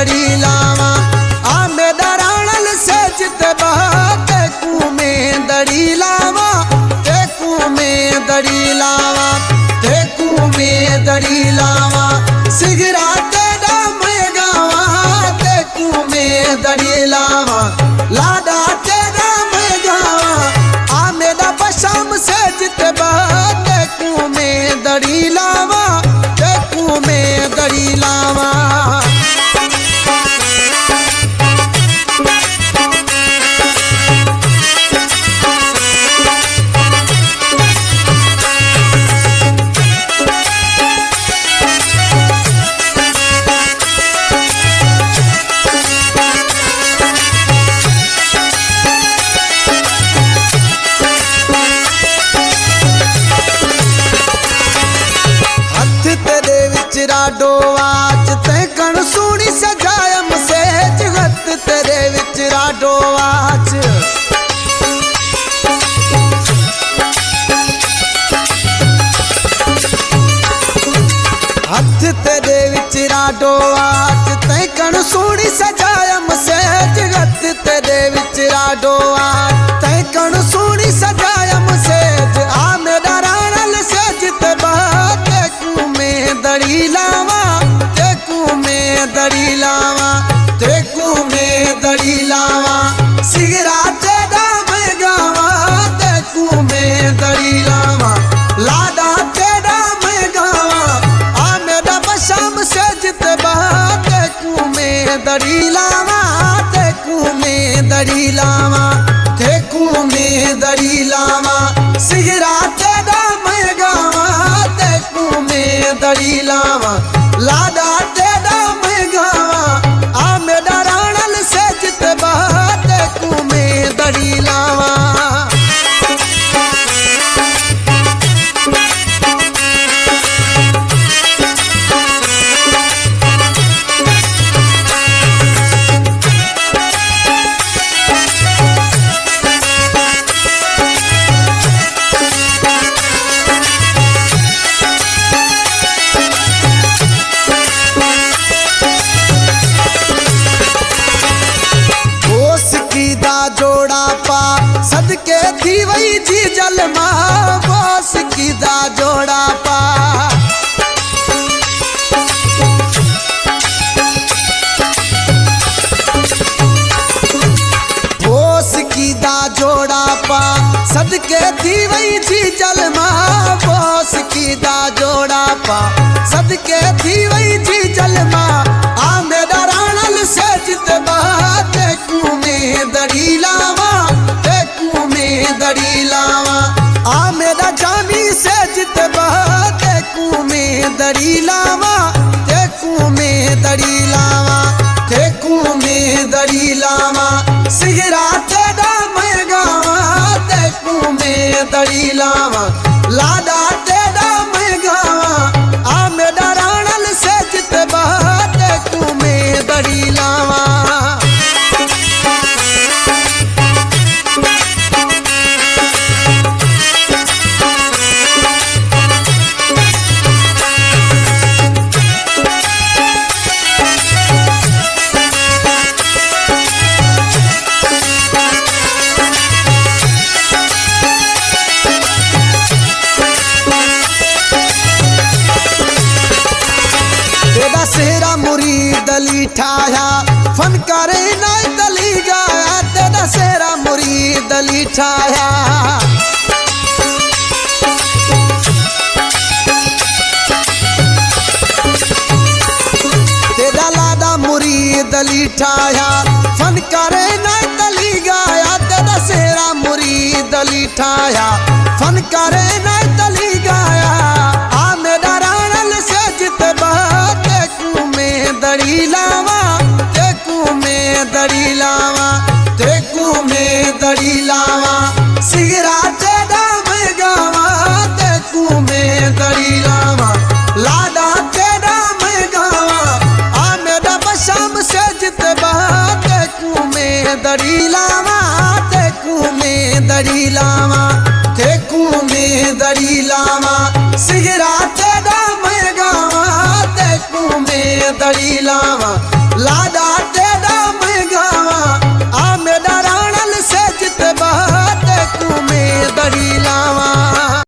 दड़ी लावा आ मेरा राणल से जित बाते कू में दड़ी लावा तेकू में दड़ी लावा तेकू में दड़ी लावा सिगरा तेरा मैं गावा तेकू में दड़ी लावा लाडा तेरा मैं गावा आ मेरा बशाम से जित बाते कू में दड़ी लावा तेकू में दड़ी लावा। तेरे विच राडो आच ते कण सोनी सजायम से जगत तेरे विच राडो आच हथ तेरे विच राडो आच ते कण सोनी सजायम से जगत तेरे विच राडो आच ते कण सोनी सजायम से आ मेरा राणल से जित बात दड़ी लावा तेकू में दड़ी लावा तेकू में दड़ी लावा सिगरा तेरा मैं गावा तेकू में दड़ी लावा लाडा तेरा मैं गावा आ मेरा बशाम से जित बात तेकू में दड़ी लावा तेकू में दड़ी लावा तेकू में दड़ी लावा सिगरा तेरा मैं गावा तेकू में दड़ी लावा लाडा तेरा मैं गावा आ मेरा राणल से जित बात तेकू में दड़ी लावा। जोड़ा पा सदके थी वही जी जलमा बोस की दा जोड़ा पा बोस की दा जोड़ा पा सदके थी वही जी जलमा बोस की दा जोड़ा पा सदके थी वही जी जलमा आ मेरा राणल से जित बात तेकू में दड़ी लावा तेकू में दड़ी लावा आ मेरा जानी से जित बात तेकू में दड़ी लावा तेकू में दड़ी लावा तेकू में दड़ी लावा सिगरा तेरा मैं गावा तेकू में दड़ी लावा लाडा तेरा मैं गावा आ मेरा राणल से जित बात तेकू में दड़ी लावा। सेरा मुरीद दली ठाया फन करे नाय दली गाया तेरा सेरा मुरीद दली ठाया तेरा लाडा मुरीद दली ठाया फन करे नाय दली गाया तेरा सेरा मुरीद दली ठाया फन करे नाय दली गाया आ मेरा राणल से जित बात दड़ी लावा तेकू में दड़ी लावा तेकू में दड़ी लावा सिगरा तेरा मैं गावा तेकू में दड़ी लावा लाडा तेरा मैं गावा आ मेरा बशाम से जित बात तेकू में दड़ी लावा तेकू में दड़ी लावा तेकू में दड़ी लावा सिगरा तेरा मैं गावा तेकू में दड़ी लावा लाडा